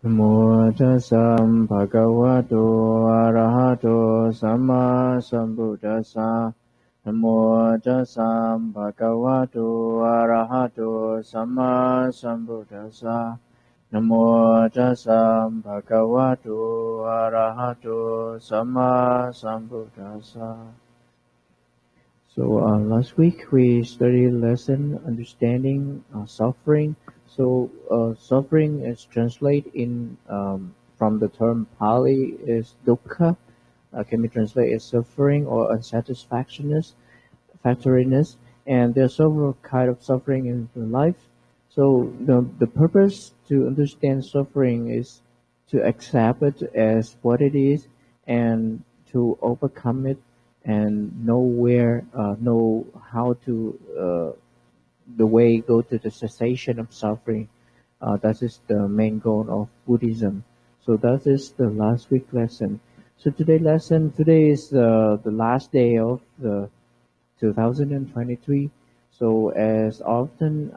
Namo tassa bhagavato arahato samma sambuddhassa. Namo tassa bhagavato arahato samma sambuddhassa. Namo tassa bhagavato arahato samma sambuddhassa. So last week we studied lesson understanding suffering. So suffering is translated in from the term Pali is dukkha. Can be translated as suffering or unsatisfactoriness, factoriness, and there are several kind of suffering in life. So the purpose to understand suffering is to accept it as what it is and to overcome it and know how to the way go to the cessation of suffering. That is the main goal of Buddhism. So that is the last week lesson. So today is the last day of the 2023. So as often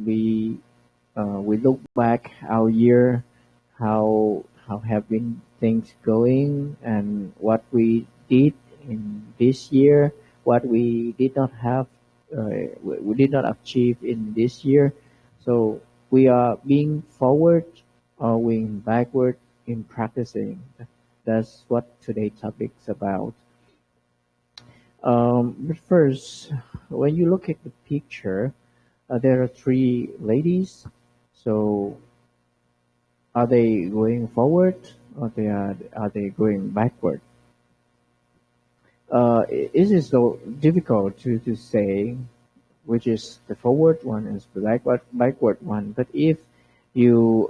we look back our year, how have been things going, and what we did in this year, what we did not have, we did not achieve in this year. So we are being forward or being backward in practicing. That's what today's topic is about. But first, when you look at the picture, there are three ladies. So are they going forward or are they going backward? It is so difficult to say which is the forward one and the backward one. But if you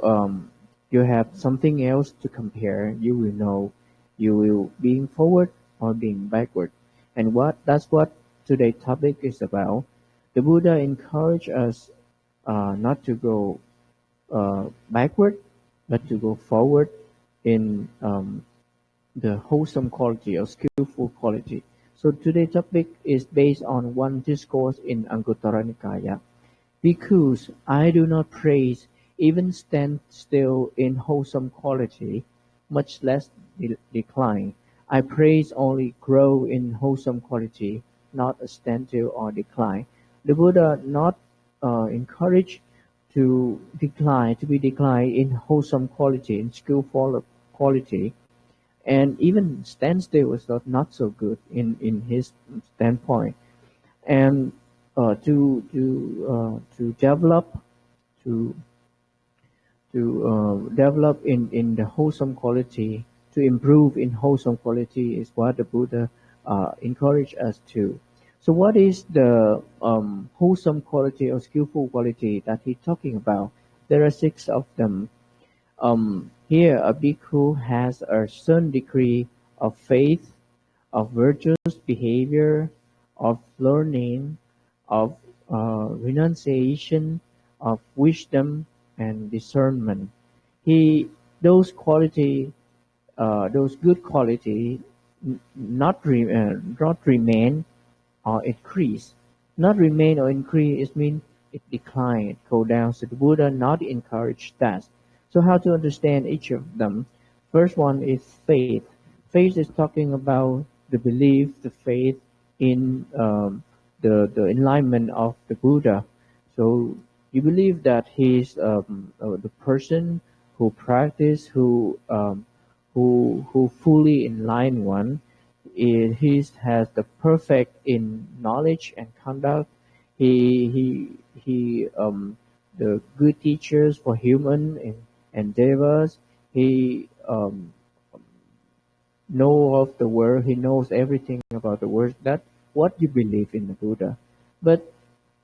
you have something else to compare, you will know you will being forward or being backward. And that's what today's topic is about. The Buddha encouraged us not to go backward, but to go forward in the wholesome quality or skillful quality. So today's topic is based on one discourse in Anguttara Nikaya. Because I do not praise, even stand still in wholesome quality, much less decline. I praise only grow in wholesome quality, not a stand still or decline. The Buddha not encourage to be declined in wholesome quality, in skillful quality, and even standstill was not so good in his standpoint. And to develop to develop in the wholesome quality, to improve in wholesome quality is what the Buddha encouraged us to. So what is the wholesome quality or skillful quality that he's talking about? There are 6 of them. Here a bhikkhu has a certain degree of faith, of virtuous behavior, of learning, of renunciation, of wisdom and discernment. Those quality, those good quality, not remain or increase. Not remain or increase, it means it decline, it go down. So the Buddha not encourage that. So how to understand each of them? First one is faith. Faith is talking about the belief, the faith in the enlightenment of the Buddha. So you believe that he's the person who practice, who fully enlightened one. He has the perfect in knowledge and conduct. He the good teachers for human and devas. He know of the world. He knows everything about the world. That's what you believe in the Buddha. But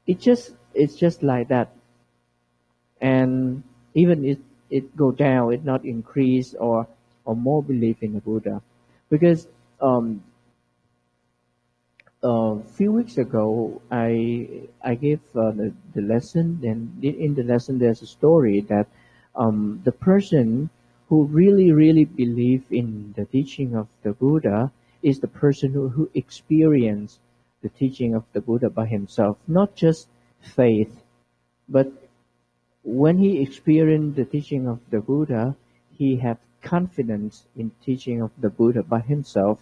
it's just like that. And even it go down, it not increase or more belief in the Buddha. Because a few weeks ago, I gave the lesson, and in the lesson there's a story that the person who really believe in the teaching of the Buddha is the person who experienced the teaching of the Buddha by himself, not just faith, but when he experienced the teaching of the Buddha, he have confidence in teaching of the Buddha by himself,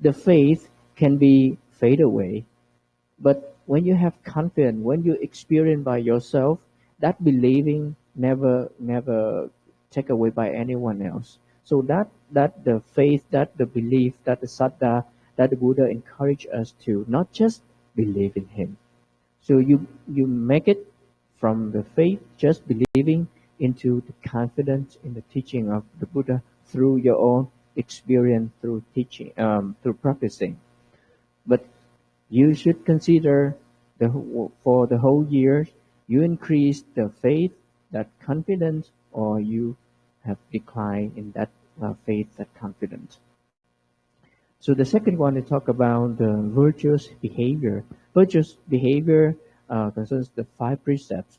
the faith can be fade away. But when you have confidence, when you experience by yourself, that believing never take away by anyone else. So that the faith, that the belief, that the saddha, that the Buddha encourage us to not just believe in him. So you make it from the faith, just believing, into the confidence in the teaching of the Buddha through your own experience, through teaching, through practicing. But you should consider for the whole year, you increase the faith, that confidence, or you have declined in that faith, that confidence. So the second one, to talk about the virtuous behavior. Virtuous behavior concerns the five precepts: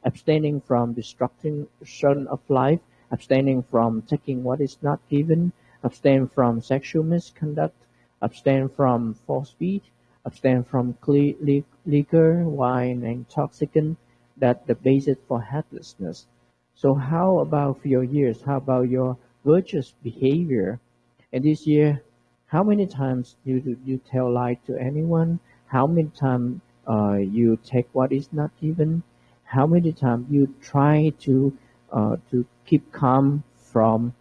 abstaining from destruction of life, abstaining from taking what is not given, abstain from sexual misconduct, abstain from false speech, abstain from liquor, wine, and intoxicant, that the basis for helplessness. So how about for your years? How about your virtuous behavior? And this year, how many times you tell lie to anyone? How many times you take what is not given? How many times you try to keep calm from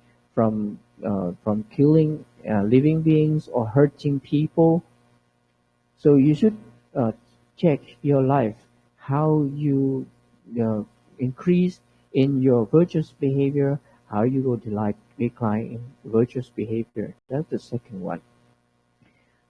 killing living beings or hurting people? So you should check your life, how you increase in your virtuous behavior, how you will decline in virtuous behavior. That's the second one.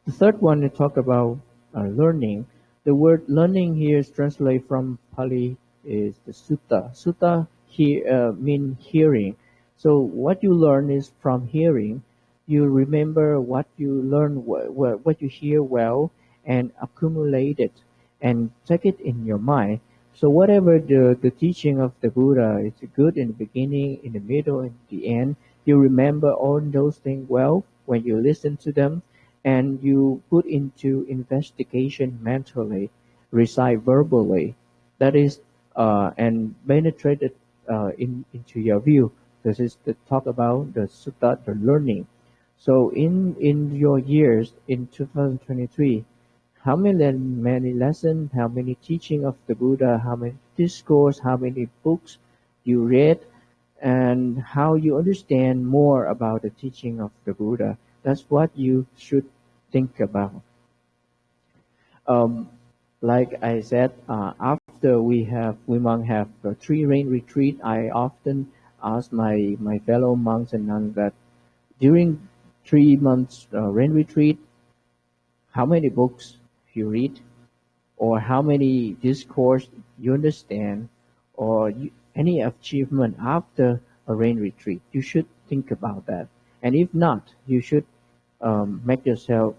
The third one, to talk about learning. The word learning here is translated from Pali is the sutta. Sutta here mean hearing. So what you learn is from hearing. You remember what you learn, what you hear well, and accumulate it and take it in your mind. So whatever the teaching of the Buddha is good in the beginning, in the middle, and the end, you remember all those things well when you listen to them, and you put into investigation mentally, recite verbally. That is, and penetrate it into your view. This is the talk about the sutta, the learning. So in your years in 2023, how many lessons, how many teaching of the Buddha, how many discourse, how many books you read, and how you understand more about the teaching of the Buddha. That's what you should think about. Like I said, after we monks have a 3 rain retreat, I often ask my fellow monks and nuns that during 3 months rain retreat, how many books you read, or how many discourse you understand, or any achievement after a rain retreat. You should think about that. And if not, you should make yourself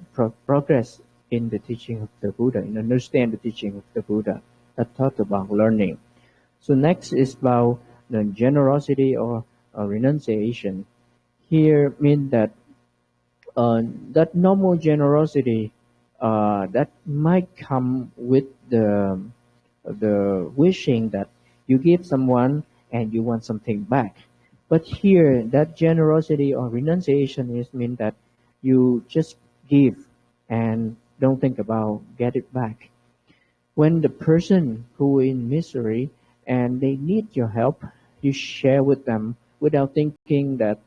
progress in the teaching of the Buddha, and understand the teaching of the Buddha. That talk about learning. So next is about the generosity or renunciation. Here means that that normal generosity that might come with the wishing that you give someone and you want something back. But here, that generosity or renunciation is mean that you just give and don't think about get it back. When the person who in misery and they need your help, you share with them without thinking that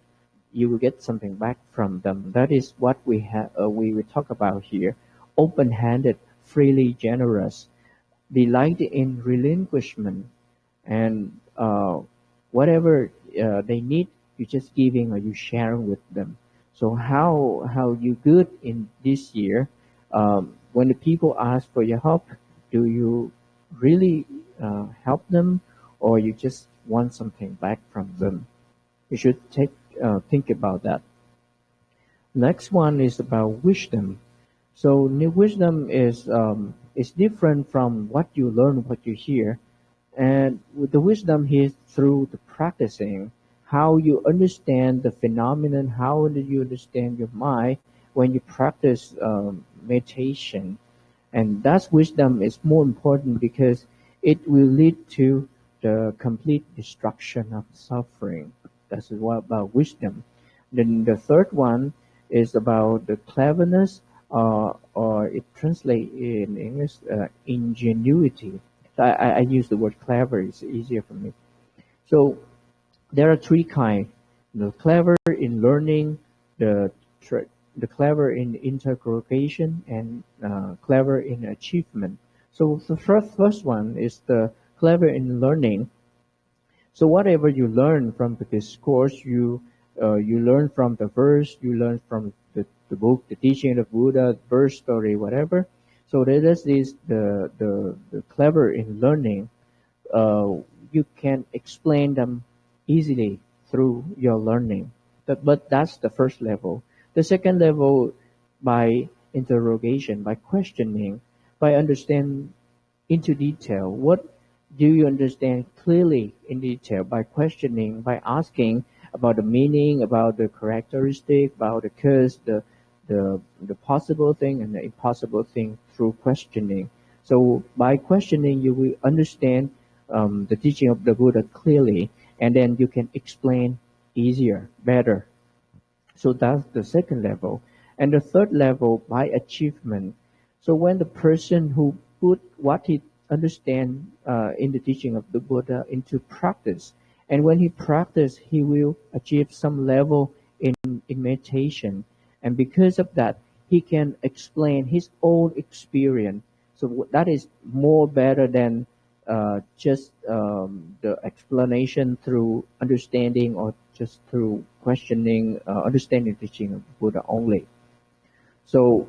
you will get something back from them. That is what we will talk about here. Open-handed, freely generous, delight in relinquishment, and whatever they need, you just giving or you sharing with them. So how you good in this year? When the people ask for your help, do you really help them, or you just want something back from them? You should think about that. Next one is about wisdom. So new wisdom is different from what you learn, what you hear, and with the wisdom here is through the practicing, how you understand the phenomenon, how do you understand your mind when you practice meditation, and that wisdom is more important because it will lead to the complete destruction of suffering. That's what about wisdom. Then the third one is about the cleverness, or it translates in English ingenuity. I use the word clever; it's easier for me. So there are three kinds: the clever in learning, the tr- the clever in interrogation, and clever in achievement. So the first one is the clever in learning. So whatever you learn from the discourse, you learn from the verse, you learn from the book, the teaching of Buddha, verse story, whatever. So there is this the clever in learning. You can explain them easily through your learning. But that's the first level. The second level, by interrogation, by questioning, by understand into detail. What do you understand clearly in detail by questioning, by asking about the meaning, about the characteristic, about the cause, the possible thing and the impossible thing through questioning. So by questioning, you will understand the teaching of the Buddha clearly, and then you can explain easier, better. So that's the second level. And the third level, by achievement. So when the person who put what he understand in the teaching of the Buddha into practice, and when he practice, he will achieve some level in meditation. And because of that, he can explain his own experience. So that is more better than just the explanation through understanding or just through questioning, understanding teaching of Buddha only. So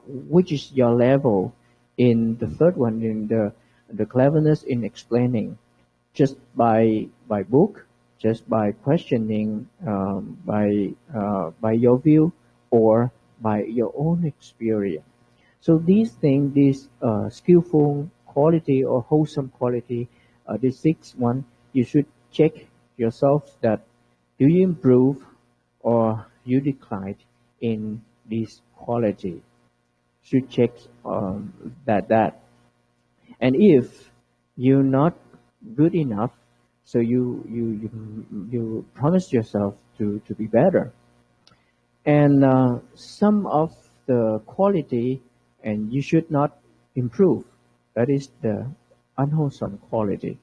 which is your level in the third one, in the cleverness in explaining, just by book, just by questioning, by your view, or by your own experience. So these things, this skillful quality or wholesome quality, the sixth one, you should check yourself that do you improve or you decline in this quality. Should check that. And if you're not good enough, so you promise yourself to be better. And some of the quality, and you should not improve. That is the unwholesome quality.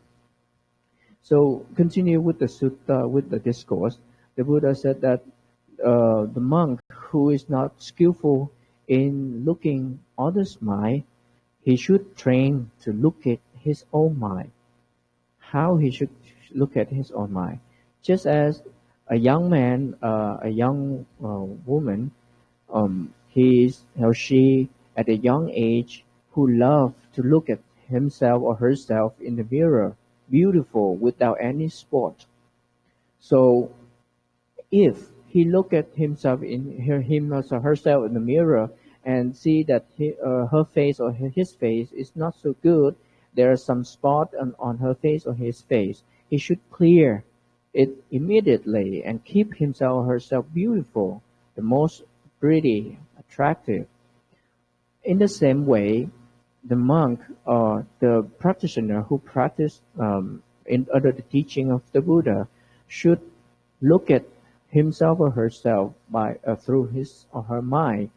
So continue with the sutta, with the discourse. The Buddha said that the monk who is not skillful in looking others' mind, he should train to look at his own mind. How he should look at his own mind. Just as a young man, a young woman, he or she at a young age who love to look at himself or herself in the mirror, beautiful without any spot. So if he look at himself in him or herself in the mirror and see that her face or his face is not so good, there are some spot on her face or his face, he should clear it immediately and keep himself or herself beautiful, the most pretty, attractive. In the same way, the monk or the practitioner who practice under the teaching of the Buddha should look at himself or herself through his or her mind.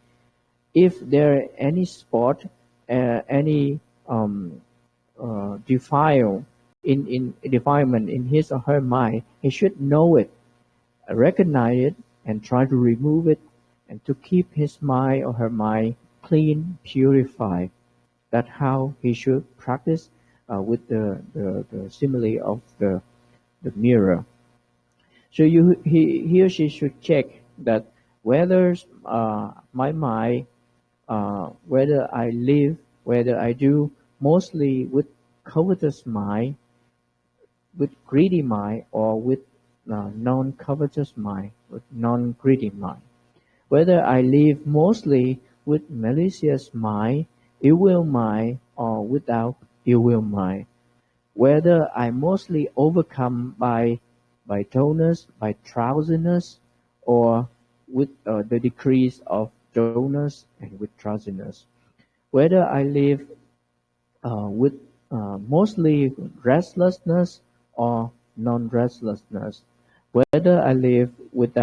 If there are any spot, any defilement in his or her mind, he should know it, recognize it, and try to remove it, and to keep his mind or her mind clean, purified. That's how he should practice with the simile of the mirror. So he or she should check that whether my mind, whether I live, whether I do mostly with covetous mind, with greedy mind, or with non-covetous mind, with non-greedy mind. Whether I live mostly with malicious mind, ill will mind, or without ill will mind. Whether I mostly overcome by dullness, by drowsiness, or with the decrease of dullness and with drowsiness. Whether I live with mostly restlessness or non-restlessness. whether I live with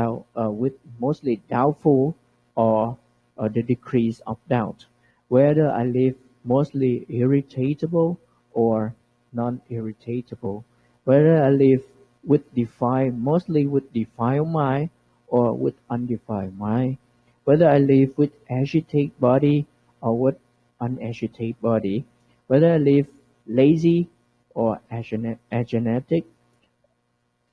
mostly doubtful or the decrease of doubt, whether I live mostly irritable or non-irritable, whether I live with defiled, mostly with defiled mind or with undefiled mind, whether I live with agitated body or with unagitated body, whether I live lazy or energetic,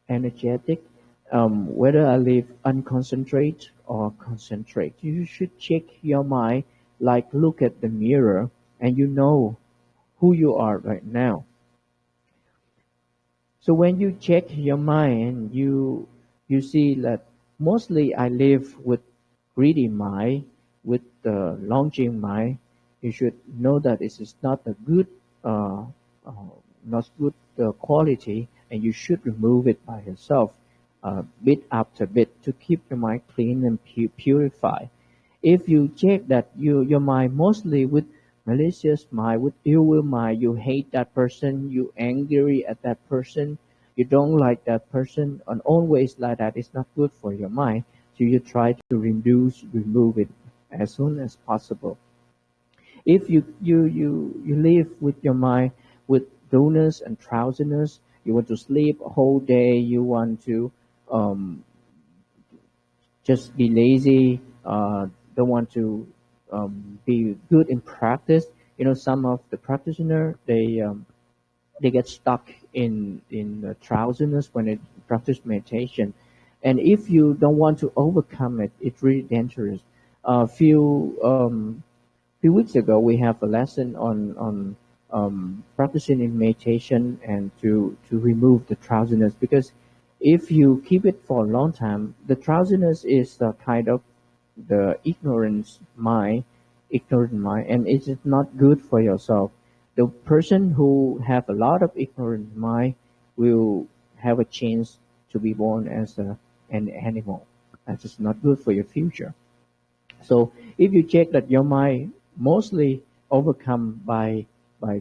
whether I live unconcentrate or concentrate. You should check your mind like look at the mirror and you know who you are right now. So when you check your mind, you see that mostly I live with greedy mind, with the longing mind. You should know that this is not a good, uh, uh, not good quality, and you should remove it by yourself, bit after bit, to keep your mind clean and purified. If you check that your mind mostly with malicious mind, with ill will mind, you hate that person, you angry at that person, you don't like that person, and always like that is not good for your mind. So you try to remove it as soon as possible. If you live with your mind with dullness and drowsiness, you want to sleep a whole day, you want to um, just be lazy, don't want to be good in practice. You know, some of the practitioner they get stuck in the drowsiness when they practice meditation, and if you don't want to overcome it, it's really dangerous. A few weeks ago, we have a lesson on practicing in meditation and to remove the drowsiness, because if you keep it for a long time, the drowsiness is a kind of the ignorant mind, and it is not good for yourself. The person who have a lot of ignorant mind will have a chance to be born as an animal. That is not good for your future. So if you check that your mind mostly overcome by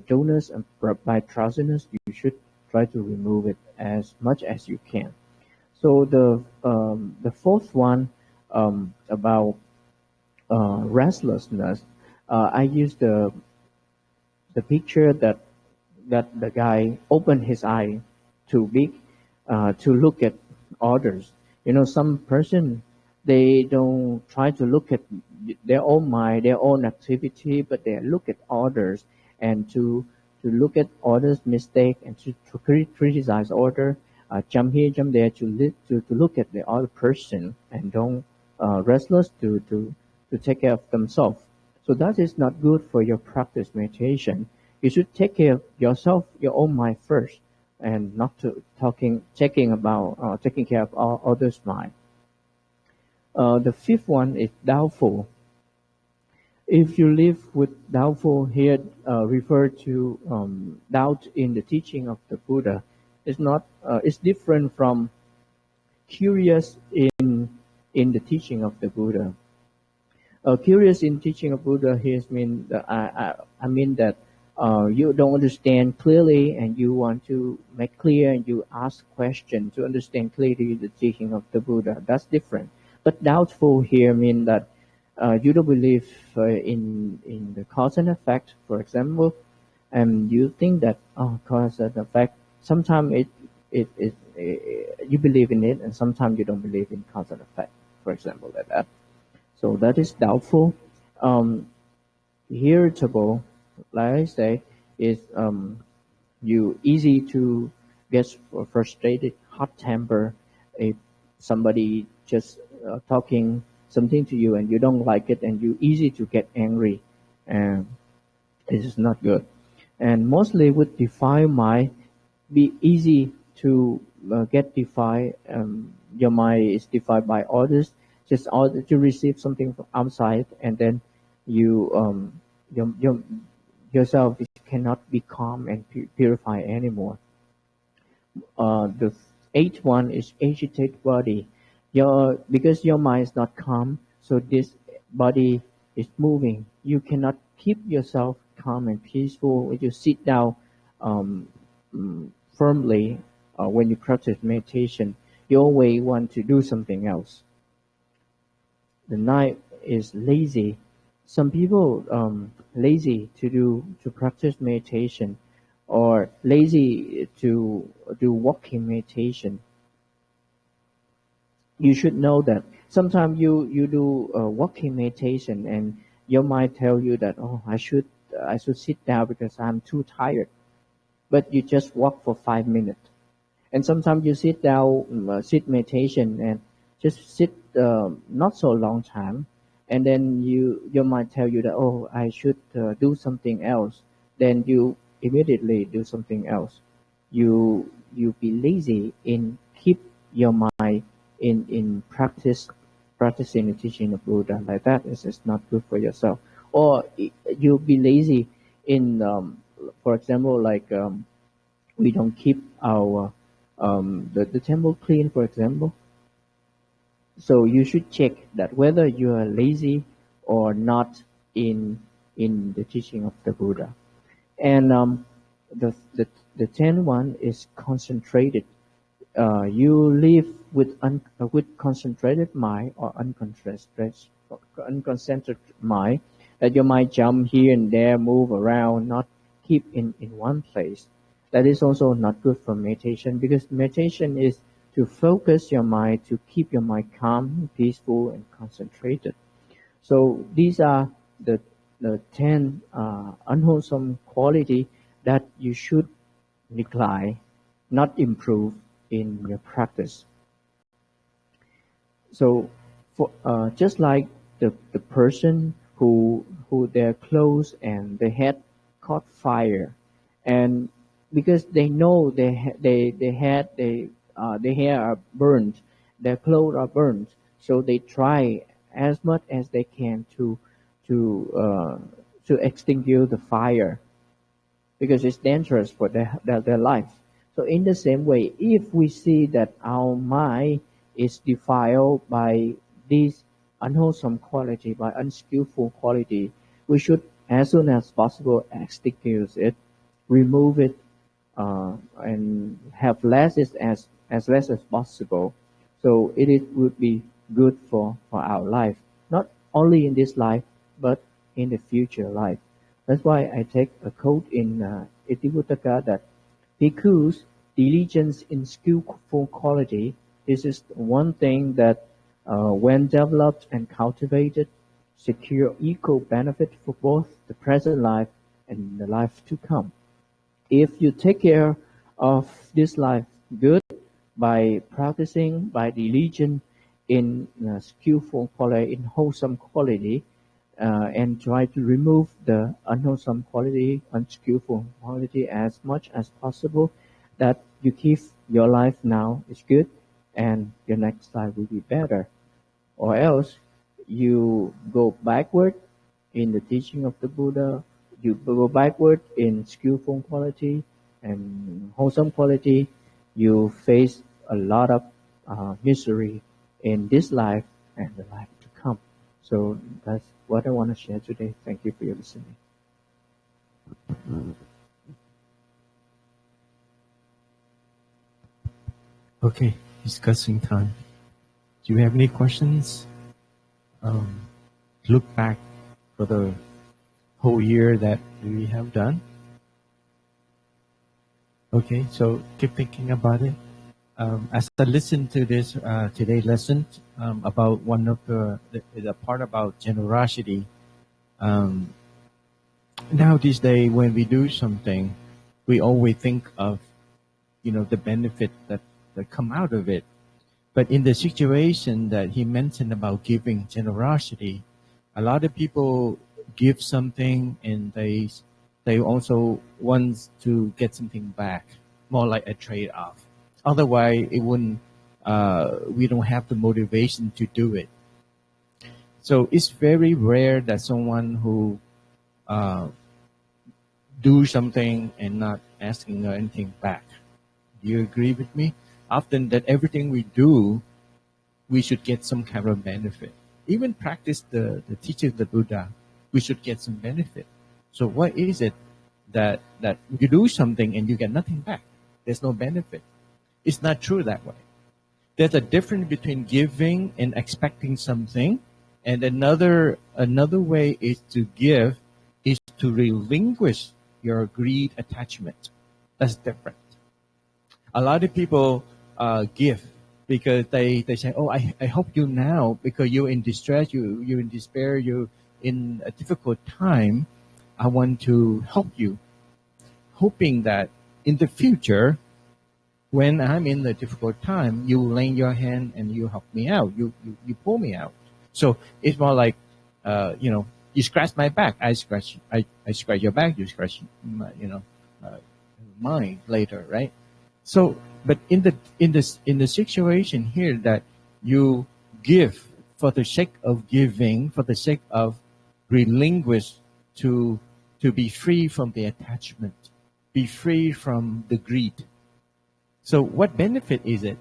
dullness and by drowsiness, you should try to remove it as much as you can. So the fourth one about restlessness, I use the picture that the guy opened his eye too big to look at others. You know, some person they don't try to look at their own mind, their own activity, but they look at others and to look at others' mistake and to criticize other, jump here, jump there to look at the other person and don't restless to take care of themselves. So that is not good for your practice meditation. You should take care of yourself, your own mind first, and not to taking care of all others' mind. The fifth one is doubtful. If you live with doubtful here, refer to doubt in the teaching of the Buddha. It's not. It's different from curious in the teaching of the Buddha. Curious in teaching of Buddha here mean that I mean that you don't understand clearly and you want to make clear and you ask question to understand clearly the teaching of the Buddha. That's different. But doubtful here mean that you don't believe in the cause and effect, for example, and you think that cause and effect. Sometimes you believe in it, and sometimes you don't believe in cause and effect, for example, like that. So that is doubtful. Um, Irritable, like I say, is you easy to get frustrated, hot temper. If somebody just talking something to you and you don't like it, and you easy to get angry, and this is not good. And mostly with defiled mind, be easy to get defiled. Your mind is defiled by others, just order to receive something from outside, and then you your yourself cannot be calm and purify anymore. The eighth one is agitated body. Your because your mind is not calm, so this body is moving. You cannot keep yourself calm and peaceful when you sit down um, firmly when you practice meditation. he always want to do something else. The ninth is lazy. Some people lazy to practice meditation, or lazy to do walking meditation. You should know that sometimes you do walking meditation, and your mind tell you that, oh, I should sit down because I'm too tired, but you just walk for 5 minutes. And sometimes you sit down, sit meditation, and just sit not so long time, and then your mind tell you that, oh, I should do something else. Then you immediately do something else. You be lazy in keep your mind in practicing the teaching of Buddha. Like that is not good for yourself. Or you be lazy in for example, like we don't keep our the temple clean, for example. So you should check that whether you are lazy or not in the teaching of the Buddha. And the, the the 10th one is concentrated. You live with concentrated mind or unconcentrated mind, that your mind jump here and there, move around, not keep in one place. That is also not good for meditation, because meditation is to focus your mind, to keep your mind calm, peaceful, and concentrated. So these are the 10 unwholesome quality that you should neglect, not improve in your practice. So for just like the person who their clothes and their head caught fire, and because they know their hair are burned, their clothes are burned, so they try as much as they can to extinguish the fire, because it's dangerous for their life. So in the same way, if we see that our mind is defiled by this unwholesome quality, by unskillful quality, we should, as soon as possible, extinguish it, remove it, and have less as less as possible. So would be good for our life, not only in this life, but in the future life. That's why I take a quote in Itiputaka that bhikkhus diligence in skillful quality. This is one thing that, when developed and cultivated, secure equal benefit for both the present life and the life to come. If you take care of this life good by practicing, by diligence in skillful quality, in wholesome quality, and try to remove the unwholesome quality, unskillful quality as much as possible, that you keep your life now is good and your next life will be better. Or else you go backward in the teaching of the Buddha, you go backward in skillful quality and wholesome quality, you face a lot of misery in this life and the life to come. So that's what I want to share today. Thank you for your listening. Okay, discussing time. Do you have any questions? Look back for the whole year that we have done. Okay, so keep thinking about it. As I listened to this today's lesson about one of the part about generosity. Now these days, when we do something, we always think of the benefit that come out of it. But in the situation that he mentioned about giving generosity, a lot of people give something and they also want to get something back, more like a trade-off. Otherwise, it wouldn't. We don't have the motivation to do it. So it's very rare that someone who do something and not asking anything back. Do you agree with me? Often that everything we do, we should get some kind of benefit. Even practice the teaching of the Buddha, we should get some benefit. So what is it that you do something and you get nothing back? There's no benefit. It's not true that way. There's a difference between giving and expecting something, and another way is to give is to relinquish your greed attachment. That's different. A lot of people give because they say, oh, I help you now because you're in distress, you're in despair, you're in a difficult time. I want to help you, hoping that in the future, when I'm in the difficult time, you lend your hand and you help me out. You pull me out. So it's more like, you scratch my back, I scratch your back, you scratch my, mine later, right? So, but in the situation here that you give for the sake of giving, for the sake of relinquish to be free from the attachment, be free from the greed. So what benefit is it?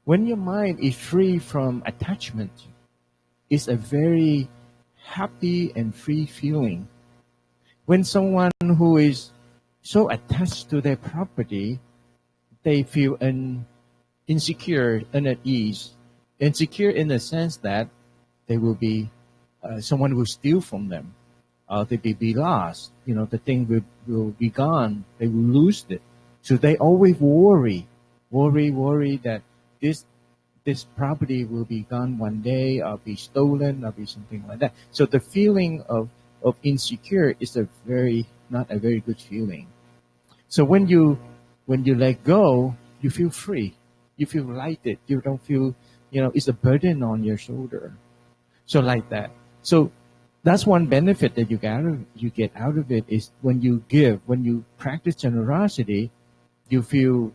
When your mind is free from attachment, it's a very happy and free feeling. When someone who is so attached to their property, they feel insecure, unease. Insecure in the sense that they will be, someone will steal from them. They will be lost. The thing will be gone. They will lose it. So they always worry that this property will be gone one day, or be stolen, or be something like that. So the feeling of insecure is not a very good feeling. So when you let go, you feel free. You feel lighted. You don't feel, it's a burden on your shoulder. So like that. So that's one benefit that you get out of it is when you give, when you practice generosity, you feel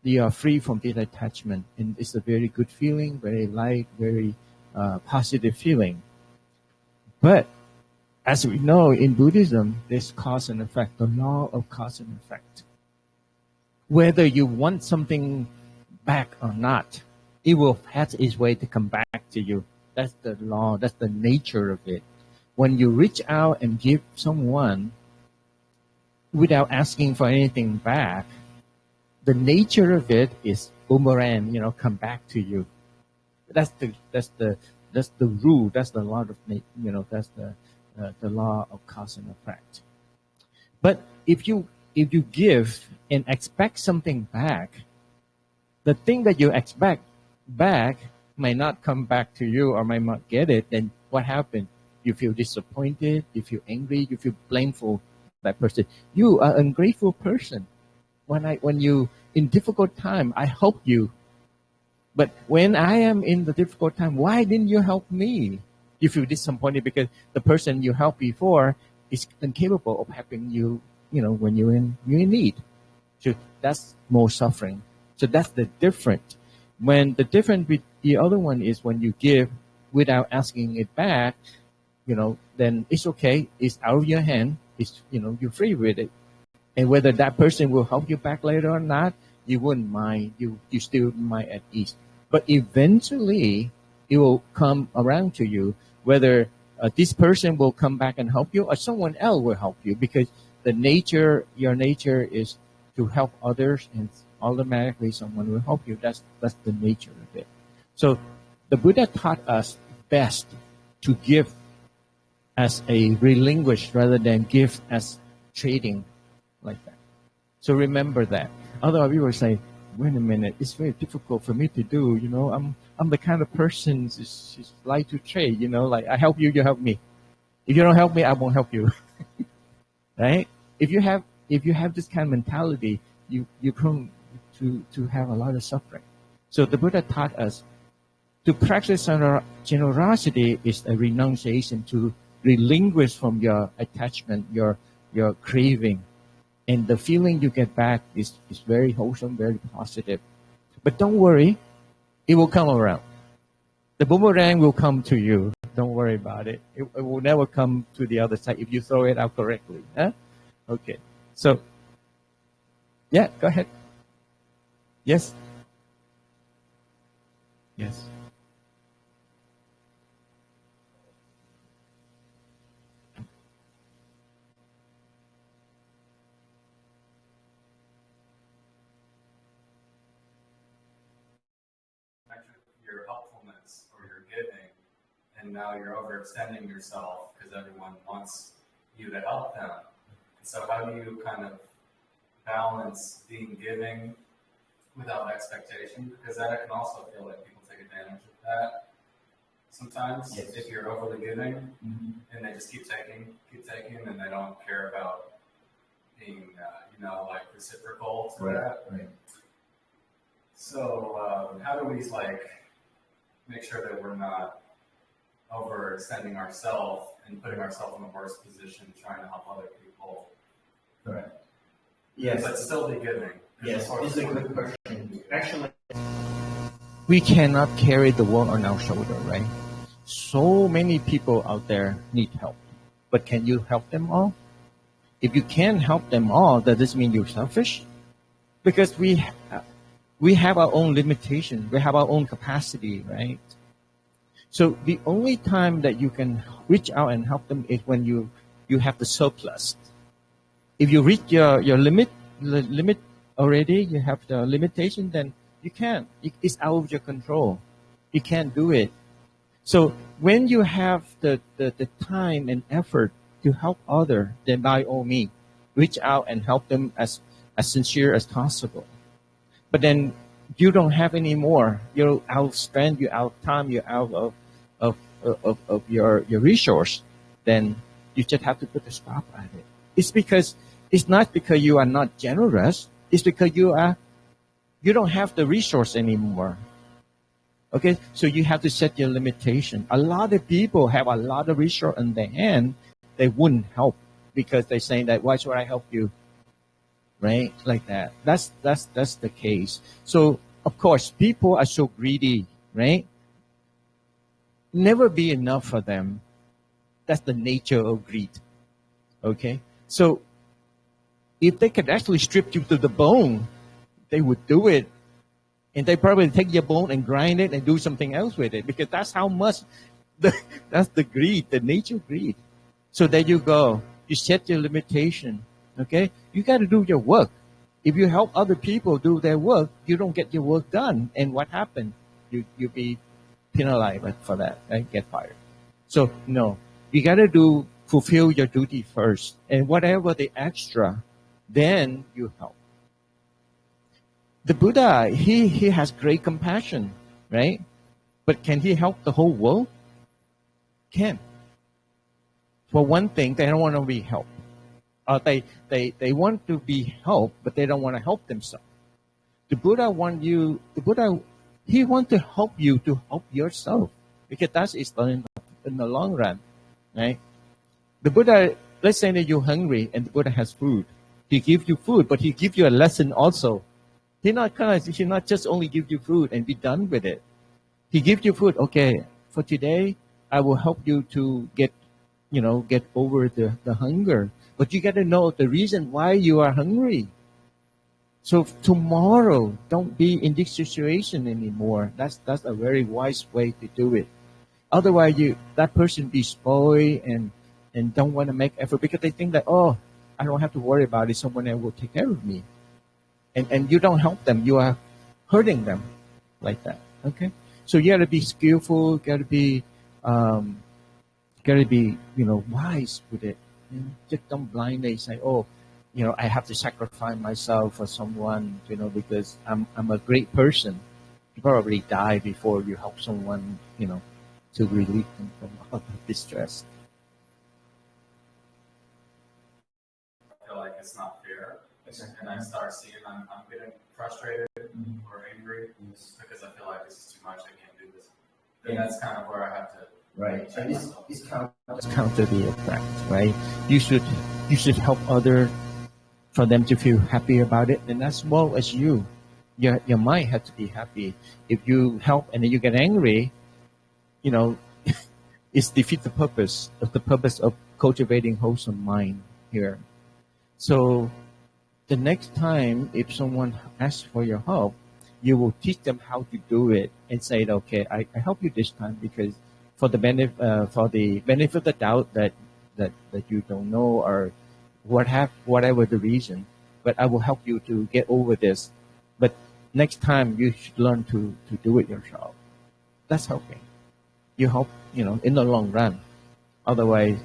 you are free from this attachment, and it's a very good feeling, very light, very positive feeling. But as we know in Buddhism, there's cause and effect, the law of cause and effect. Whether you want something back or not, it will have its way to come back to you. That's the law. That's the nature of it. When you reach out and give someone without asking for anything back, the nature of it is boomerang, come back to you. That's the rule. That's the law of that's the law of cause and effect. But if you give and expect something back, the thing that you expect back may not come back to you or might not get it. Then what happened? You feel disappointed. You feel angry. You feel blameful. That person. You are an ungrateful person. When you in difficult time, I help you. But when I am in the difficult time, why didn't you help me? You feel disappointed because the person you helped before is incapable of helping you, when you're in need. So that's more suffering. So that's the difference. When the difference with the other one is when you give without asking it back, then it's okay. It's out of your hand. It's, you're free with it. And whether that person will help you back later or not, you wouldn't mind. You still might at ease. But eventually, it will come around to you whether this person will come back and help you or someone else will help you, because your nature is to help others, and automatically someone will help you. That's the nature of it. So the Buddha taught us best to give as a relinquish rather than give as trading like that. So remember that. Otherwise, we will say, wait a minute, it's very difficult for me to do. I'm the kind of person who's like to trade. Like I help you, you help me. If you don't help me, I won't help you. Right? If you have this kind of mentality, you prone to have a lot of suffering. So the Buddha taught us to practice generosity is a renunciation, to relinquish from your attachment, your craving. And the feeling you get back is very wholesome, very positive. But don't worry, it will come around. The boomerang will come to you. Don't worry about it. It will never come to the other side if you throw it out correctly. Huh? Okay. So, yeah, go ahead. Yes? Yes. your helpfulness or your giving, and now you're overextending yourself because everyone wants you to help them. And so how do you kind of balance being giving without expectation? Because that I can also feel like people take advantage of that sometimes. Yes. If you're overly giving, and they just keep taking, and they don't care about being, like reciprocal to that. Right. So how do we make sure that we're not overextending ourselves and putting ourselves in a worse position trying to help other people? Correct. Yes. But still be giving. Yes, it's a good question. Actually, we cannot carry the world on our shoulder, right? So many people out there need help. But can you help them all? If you can't help them all, does this mean you're selfish? Because we have our own limitations. We have our own capacity, right? So the only time that you can reach out and help them is when you have the surplus. If you reach your limit already, you have the limitation, then you can't. It's out of your control. You can't do it. So when you have the time and effort to help others, then by all means, reach out and help them as sincere as possible. But then you don't have any more. You're outspend, you're out time, you're out of your resource. Then you just have to put a stop at it. It's not because you are not generous. It's because you don't have the resource anymore. Okay, so you have to set your limitation. A lot of people have a lot of resource in their hand. They wouldn't help because they're saying that, why should I help you? Right? Like that. That's the case. So, of course, people are so greedy, right? Never be enough for them. That's the nature of greed. Okay? So, if they could actually strip you to the bone, they would do it. And they probably take your bone and grind it and do something else with it, because that's how much, that's the greed, the nature of greed. So there you go. You set your limitation. Okay? You got to do your work. If you help other people do their work, you don't get your work done. And what happened? You'll be penalized for that, right? Get fired. So no, you got to fulfill your duty first. And whatever the extra, then you help. The Buddha, he has great compassion, right? But can he help the whole world? Can. For one thing, they don't want to be helped. They want to be helped, but they don't want to help themselves. The Buddha he wants to help you to help yourself, because that is in the long run, right? The Buddha, let's say that you're hungry and the Buddha has food. He gives you food, but he gives you a lesson also. He not just only give you food and be done with it. He gives you food. Okay, for today, I will help you to get over the hunger. But you got to know the reason why you are hungry. So tomorrow, don't be in this situation anymore. That's a very wise way to do it. Otherwise, that person be spoiled and don't want to make effort because they think that, oh, I don't have to worry about it. Someone else will take care of me. And you don't help them. You are hurting them like that. Okay? So you got to be skillful. Got to be wise with it. Just don't blindly say, oh, I have to sacrifice myself for someone, because I'm a great person. You probably die before you help someone, to relieve them from all the distress. I feel like it's not fair. And I start seeing I'm getting frustrated or angry because I feel like this is too much. I can't do this. And that's kind of where I have to. Right. It's counter the effect, right? You should help others for them to feel happy about it, and as well as you. Your mind has to be happy. If you help and then you get angry, it's defeat the purpose of cultivating wholesome mind here. So the next time if someone asks for your help, you will teach them how to do it and say, okay, I help you this time because for the benefit of the doubt that you don't know or whatever the reason, but I will help you to get over this. But next time you should learn to do it yourself. That's helping. You help, in the long run. Otherwise,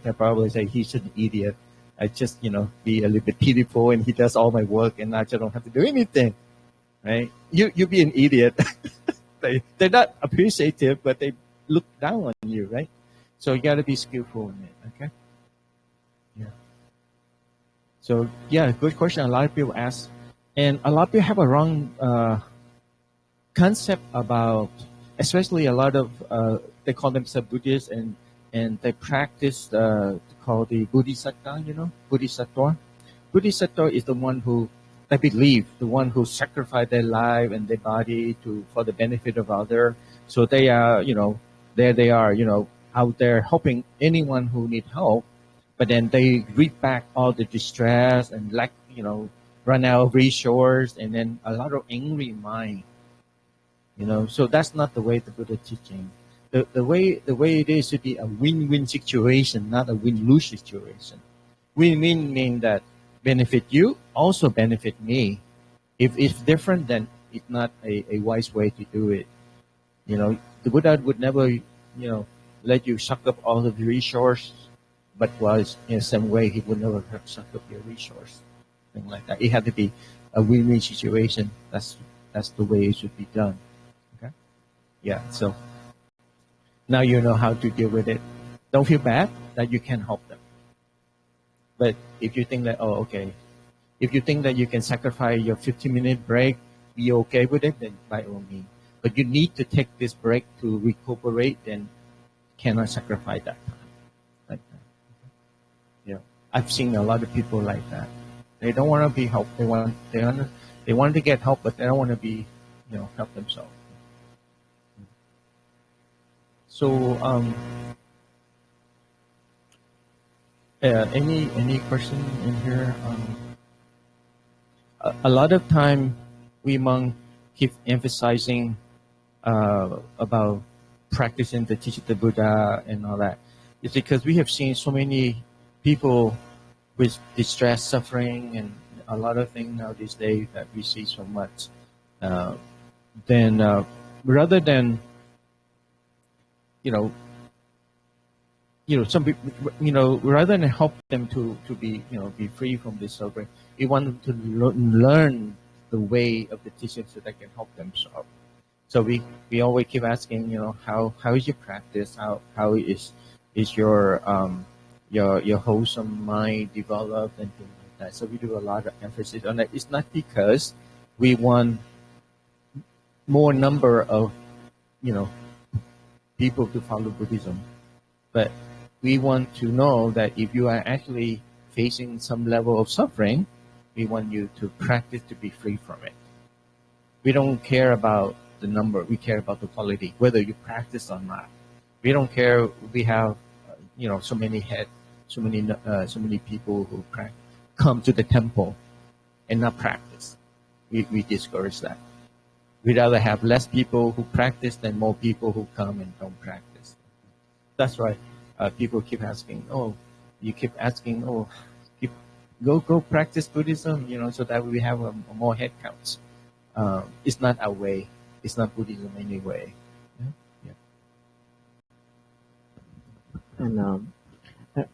they probably say he's an idiot. I just, be a little bit pitiful and he does all my work and I just don't have to do anything, right? You be an idiot. They're not appreciative, but they look down on you, right? So you got to be skillful in it, okay? Yeah. So, yeah, good question. A lot of people ask. And a lot of people have a wrong concept about, especially a lot of, they call themselves Buddhists and they practice called the Bodhisattva, Bodhisattva. Bodhisattva is the one who, they believe, the one who sacrificed their life and their body for the benefit of others. So they are, there they are, out there helping anyone who needs help. But then they reap back all the distress and lack, run out of resource and then a lot of angry mind. So that's not the way the Buddha teaching. The way it is should be a win-win situation, not a win-lose situation. Win-win means that benefit you, also benefit me. If it's different, then it's not a wise way to do it. The Buddha would never, let you suck up all of the resource, but was in some way he would never suck up your resource. Thing like that. It had to be a win-win situation. That's the way it should be done. Okay. Yeah. So now you know how to deal with it. Don't feel bad that you can't help them. But if you think that, if you think that you can sacrifice your 15-minute break, be okay with it, then by all means. But you need to take this break to recuperate, then cannot sacrifice that time. Like that. Yeah. I've seen a lot of people like that. They don't want to be helped. They want to get help, but they don't want to be, help themselves. So, any question in here? A lot of time we monks keep emphasizing about practicing the teaching of the Buddha and all that. It's because we have seen so many people with distress, suffering, and a lot of things now these days that we see so much. Then rather than some people, rather than help them to be, be free from this suffering, we want them to learn the way of the teaching so they can help themselves. So we always keep asking, how is your practice? How is your wholesome mind developed and things like that. So we do a lot of emphasis on that. It's not because we want more number of, people to follow Buddhism, but we want to know that if you are actually facing some level of suffering, we want you to practice to be free from it. We don't care about the number. We care about the quality, whether you practice or not. We don't care. We have, so many people who come to the temple and not practice. We discourage that. We'd rather have less people who practice than more people who come and don't practice. That's right. People keep asking, go practice Buddhism, so that we have more head counts. It's not our way. It's not Buddhism anyway. Yeah. And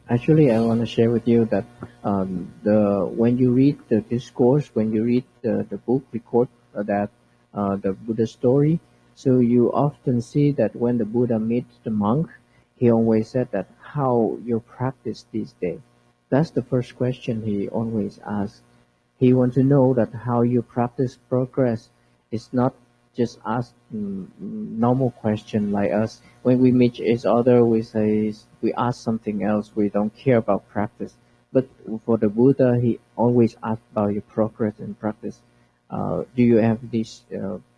actually, I want to share with you that when you read the discourse, when you read the book record that the Buddha story, so you often see that when the Buddha meets the monk, he always said that how you practice these days. That's the first question he always asks. He wants to know that how you practice progress. It's not just ask normal question like us. When we meet each other, we ask something else. We don't care about practice. But for the Buddha, he always asks about your progress and practice. Do you have this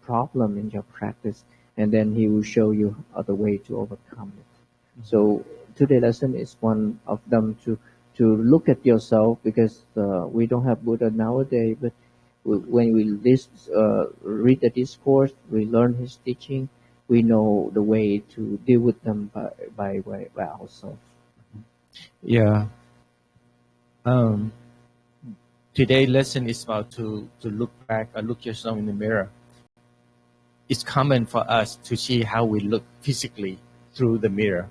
problem in your practice? And then he will show you other way to overcome it. Mm-hmm. So today's lesson is one of them to look at yourself, because we don't have Buddha nowadays, but when we read the discourse, we learn his teaching, we know the way to deal with them by ourselves. Yeah. Today's lesson is about to look back or look yourself in the mirror. it's common for us to see how we look physically through the mirror.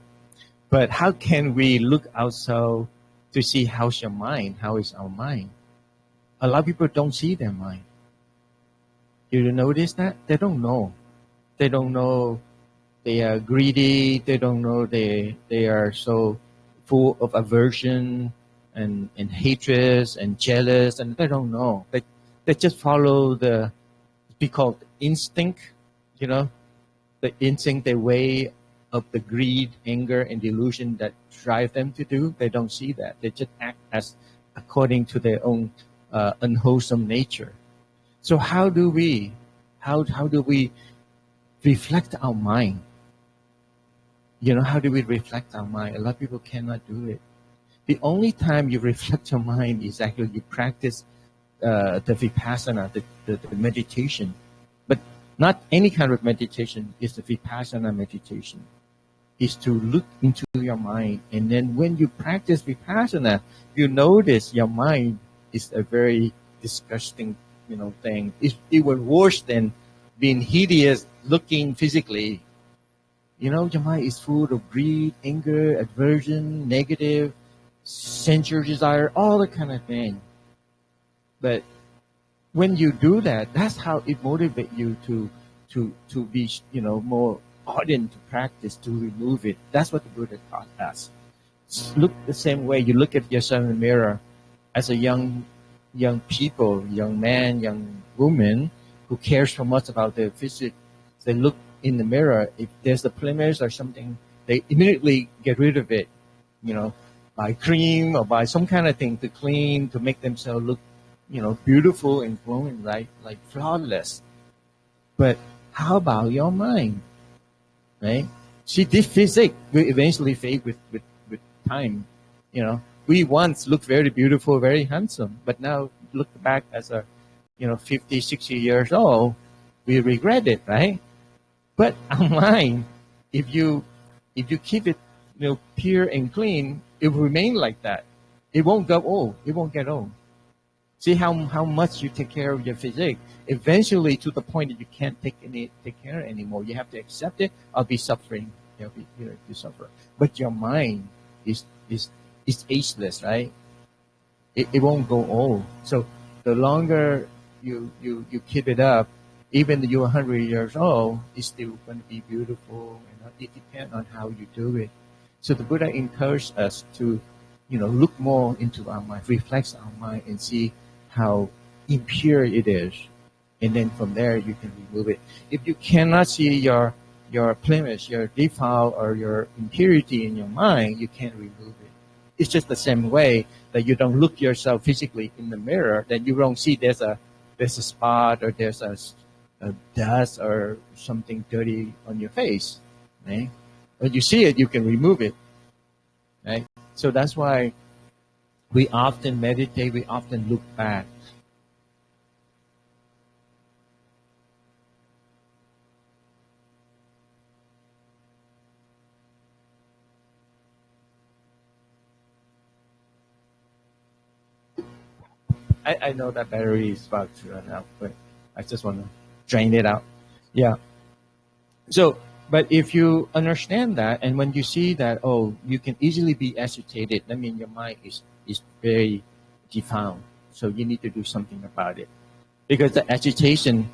But how can we look also to see how's your mind? How is our mind? A lot of people don't see their mind. You notice that? They don't know. They don't know they are greedy. They don't know they are so full of aversion and hatred and jealous, and they don't know. They just follow the, we call it instinct, you know, the instinct, the way of the greed, anger, and delusion that drive them to do. They don't see that. They just act as according to their own unwholesome nature. So how do we reflect our mind? You know, how do we reflect our mind? A lot of people cannot do it. The only time you reflect your mind is actually you practice the vipassana, the meditation. But not any kind of meditation is the vipassana meditation. Is to look into your mind. And then when you practice vipassana, you notice your mind is a very disgusting, you know, thing. It's even worse than being hideous looking physically. You know, your mind is full of greed, anger, aversion, negative, sensual desire, all that kind of thing. But when you do that, that's how it motivates you to be, you know, more ardent to practice, to remove it. That's what the Buddha taught us. Look the same way you look at yourself in the mirror as a young people, young man, young woman who cares so much about their physique. They look in the mirror. If there's a blemish or something, they immediately get rid of it, you know, by cream or by some kind of thing to clean, to make themselves look, you know, beautiful and glowing, right? Like flawless. But how about your mind? Right? See, this physique will eventually fade with time. You know, we once looked very beautiful, very handsome, but now look back as a, you know, 50, 60 years old, we regret it, right? But our mind, if you keep it, you know, pure and clean, it will remain like that. It won't go old. It won't get old. See how much you take care of your physique. Eventually, to the point that you can't take care anymore. You have to accept it or be suffering. You suffer. But your mind is ageless, right? It won't go old. So the longer you keep it up, even though you're 100 years old, it's still going to be beautiful. You know, it depends on how you do it. So the Buddha encouraged us to, you know, look more into our mind, reflect our mind, and see how impure it is, and then from there you can remove it. If you cannot see your blemish, your defile, or your impurity in your mind, you can't remove it. It's just the same way that you don't look yourself physically in the mirror, that you don't see there's a spot or there's a dust or something dirty on your face. Right? When you see it, you can remove it. Right? So that's why we often meditate, we often look back. I know that battery is about to run out, but I just want to drain it out. Yeah. So, but if you understand that, and when you see that, oh, you can easily be agitated, that means your mind is very defiled. So you need to do something about it. Because the agitation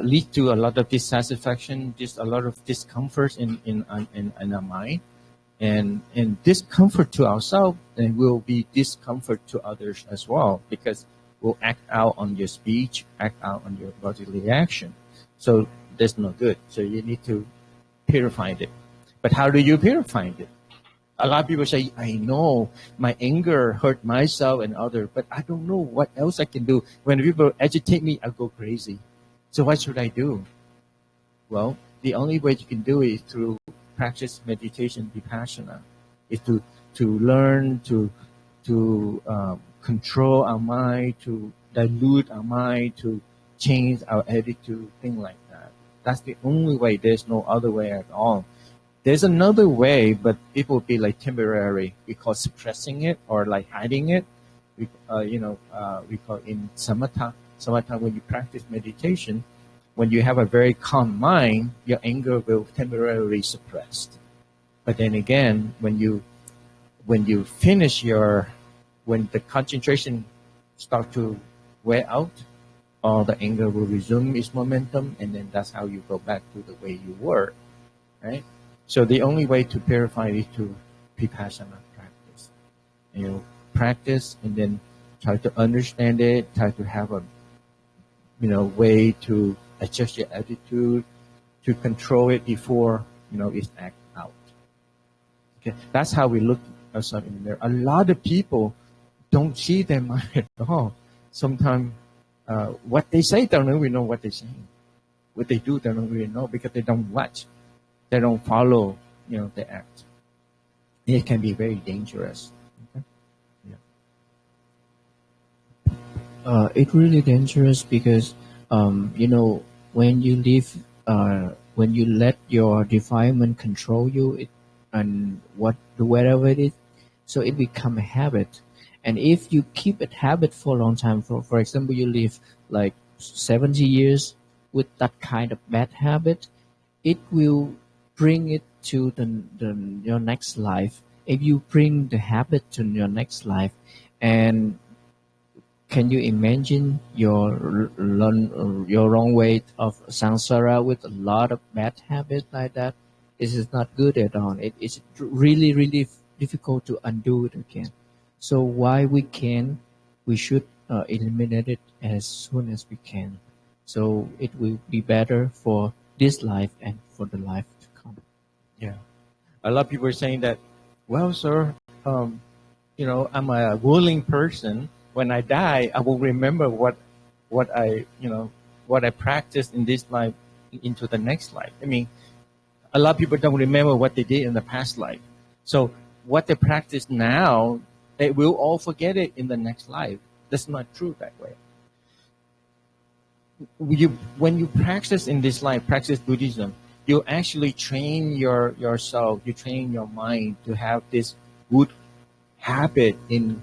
leads to a lot of dissatisfaction, just a lot of discomfort in our mind. And discomfort to ourselves, and will be discomfort to others as well, because we'll act out on your speech, act out on your bodily action. So that's not good. So you need to purify it. But how do you purify it? A lot of people say, I know my anger hurt myself and others, but I don't know what else I can do. When people agitate me, I go crazy. So what should I do? Well, the only way you can do it is through practice meditation, vipassana, is to learn to control our mind, to dilute our mind, to change our attitude, things like that. That's the only way. There's no other way at all. There's another way, but it will be like temporary. We call suppressing it or like hiding it. We call in samatha. Samatha, when you practice meditation, when you have a very calm mind, your anger will temporarily suppressed. But then again, when you finish when the concentration start to wear out, all the anger will resume its momentum, and then that's how you go back to the way you were, right? So the only way to purify is to vipassana practice. Practice and then try to understand it, try to have a way to adjust your attitude, to control it before it's act out. Okay, that's how we look at ourselves in the mirror. A lot of people don't see their mind at all. Sometimes what they say, they don't really know what they're saying. What they do, they don't really know because they don't watch. They don't follow, the act. It can be very dangerous. Okay? Yeah. It's really dangerous because, when you live, when you let your defilement control you, and whatever it is, so it become a habit. And if you keep a habit for a long time, for example, you live like 70 years with that kind of bad habit, it will bring it to your next life. If you bring the habit to your next life, and can you imagine your wrong way of samsara with a lot of bad habits like that? It is not good at all. It is really, really difficult to undo it again. So why we should eliminate it as soon as we can. So it will be better for this life and for the life to come. Yeah. A lot of people are saying that, well, sir, I'm a willing person. When I die, I will remember what I practiced in this life into the next life. I mean, a lot of people don't remember what they did in the past life. So what they practice now, they will all forget it in the next life. That's not true that way. When you practice in this life, practice Buddhism, you actually train yourself, you train your mind to have this good habit in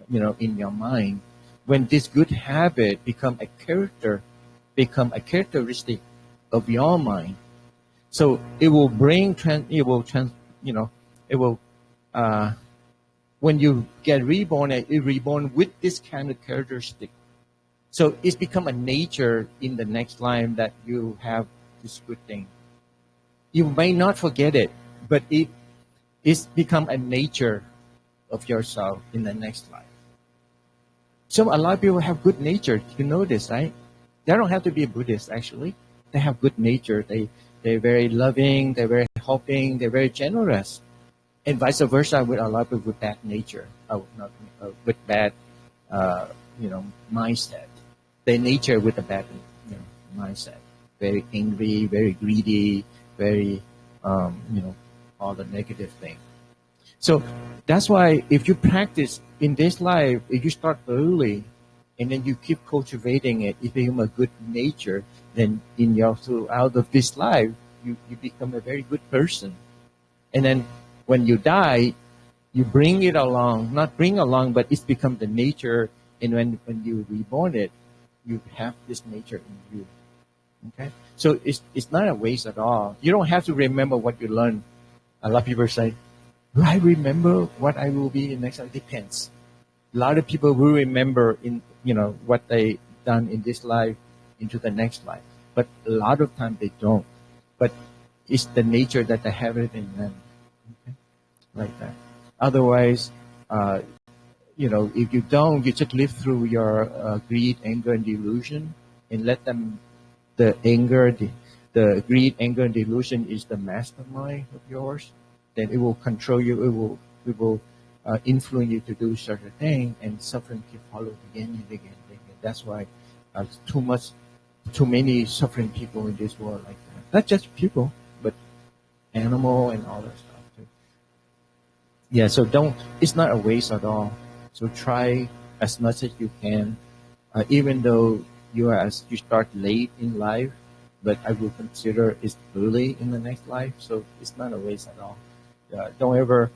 your mind. When this good habit become a characteristic of your mind, so it will when you get reborn, it reborn with this kind of characteristic. So it's become a nature in the next life that you have this good thing. You may not forget it, but it's become a nature of yourself in the next life. So a lot of people have good nature. You know this, right? They don't have to be a Buddhist, actually. They have good nature. They're very loving. They're very helping. They're very generous. And vice versa with a lot of people with bad nature, with bad, mindset. Their nature with a bad, mindset. Very angry, very greedy, very, all the negative things. So that's why if you practice in this life, if you start early, and then you keep cultivating it, it becomes a good nature, then throughout of this life, you become a very good person. And then when you die, you bring it along, not bring along, but it's become the nature. And when you reborn it, you have this nature in you. Okay? So it's not a waste at all. You don't have to remember what you learned. A lot of people say, will I remember what I will be in next life? Depends. A lot of people will remember what they done in this life into the next life. But a lot of times they don't. But it's the nature that they have it in them. Okay? Like that. Otherwise, if you don't, you just live through your greed, anger, and delusion, and let them, the greed, anger, and delusion is the mastermind of yours. Then it will control you. It will influence you to do certain thing, and suffering keep following again and again and again. That's why too many suffering people in this world like that. Not just people, but animal and all that stuff too. Yeah, so it's not a waste at all. So try as much as you can, even though you start late in life, but I will consider it's early in the next life, so it's not a waste at all. Don't ever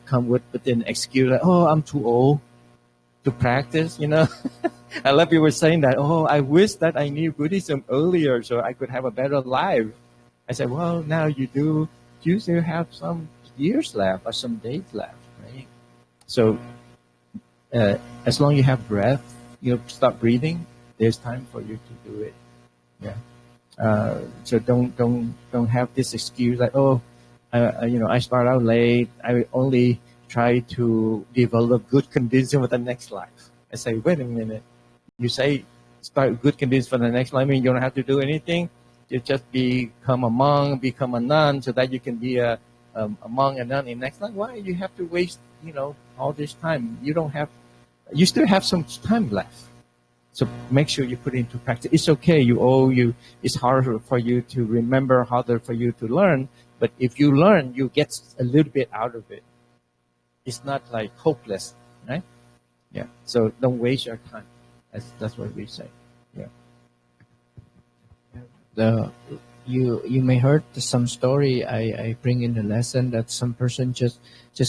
come with an excuse like, oh, I'm too old. to practice, A lot of people were saying that, oh, I wish that I knew Buddhism earlier so I could have a better life. I said, well, now you do. You still have some years left or some days left, right? So as long as you have breath, start breathing, there's time for you to do it. Yeah. So don't have this excuse like, oh, I start out late. I only try to develop good condition for the next life. I say, wait a minute. You say start good conditions for the next life, I mean you don't have to do anything. You just become a monk, become a nun, so that you can be a monk and nun in next life. Why you have to waste, all this time? You still have some time left. So make sure you put it into practice. It's okay. It's harder for you to remember, harder for you to learn. But if you learn, you get a little bit out of it. It's not like hopeless, right? Yeah. So don't waste your time. That's what we say. Yeah. You may heard some story I bring in the lesson that some person just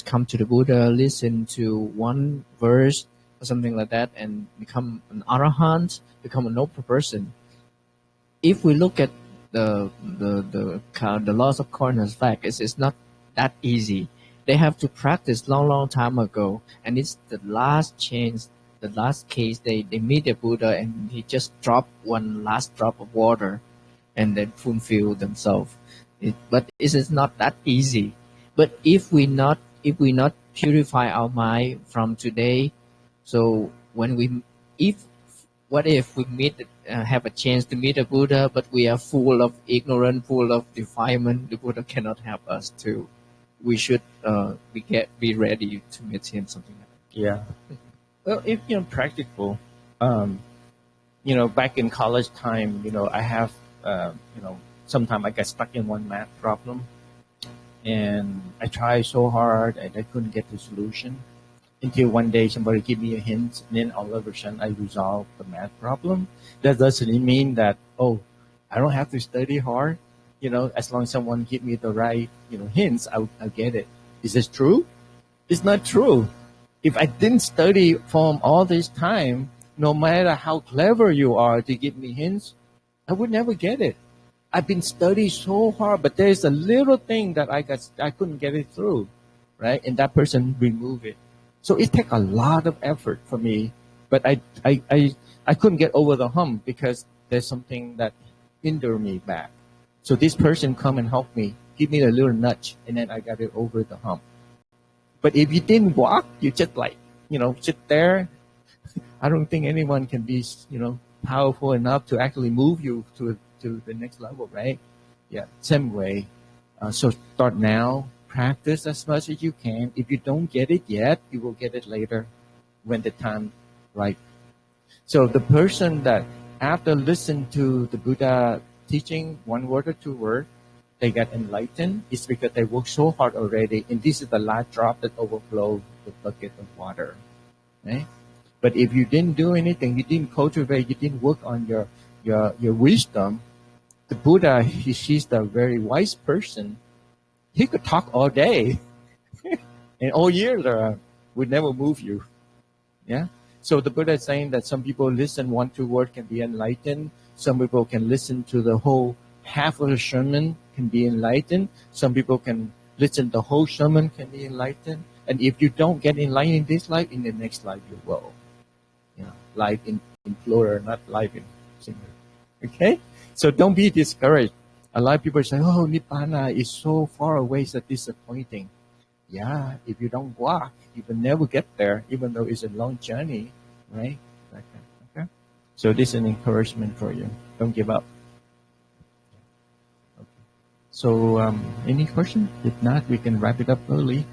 come to the Buddha, listen to one verse or something like that, and become an arahant, become a noble person. If we look at the laws of cause and effect, it's not that easy. They have to practice long time ago, and it's the last chance. The last case, they meet the Buddha and he just drop one last drop of water and then fulfill themselves. But it is not that easy. But if we not purify our mind from today, so what if we have a chance to meet the Buddha, but we are full of ignorance, full of defilement, the Buddha cannot help us too. We should be ready to meet him, something like that. Yeah. Well, if practical, back in college time, I have, sometimes I get stuck in one math problem, and I tried so hard and I couldn't get the solution until one day somebody gave me a hint, and then all of a sudden I resolved the math problem. That doesn't mean that I don't have to study hard. As long as someone give me the right hints, I'll get it. Is this true? It's not true. If I didn't study from all this time, no matter how clever you are to give me hints, I would never get it. I've been studying so hard, but there's a little thing that I couldn't get it through, right? And that person remove it. So it takes a lot of effort for me, but I couldn't get over the hump because there's something that hindered me back. So this person come and help me, give me a little nudge, and then I got it over the hump. But if you didn't walk, you just sit there. I don't think anyone can be, powerful enough to actually move you to the next level, right? Yeah, same way. So start now, practice as much as you can. If you don't get it yet, you will get it later when the time right. So the person that after listen to the Buddha teaching one word or two words, they get enlightened, it's because they work so hard already, and this is the last drop that overflows the bucket of water. Right? But if you didn't do anything, you didn't cultivate, you didn't work on your wisdom, the Buddha, he's the very wise person. He could talk all day, and all year would never move you. Yeah. So the Buddha is saying that some people listen 1-2 words can be enlightened. Some people can listen to the whole half of the sermon can be enlightened. Some people can listen the whole sermon can be enlightened. And if you don't get enlightened in this life, in the next life you will. Life in plural, not life in singular. Okay? So don't be discouraged. A lot of people say, oh, Nibbana is so far away, so disappointing. Yeah, if you don't walk, you will never get there, even though it's a long journey, right? Okay? So this is an encouragement for you. Don't give up. Okay. So any question? If not, we can wrap it up early.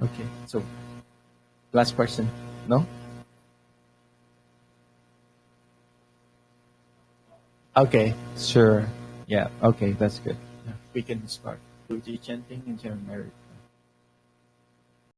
Okay, so last question. No? Okay, sure. Yeah, okay, that's good. Yeah, we can start. Chanting and chanting merit.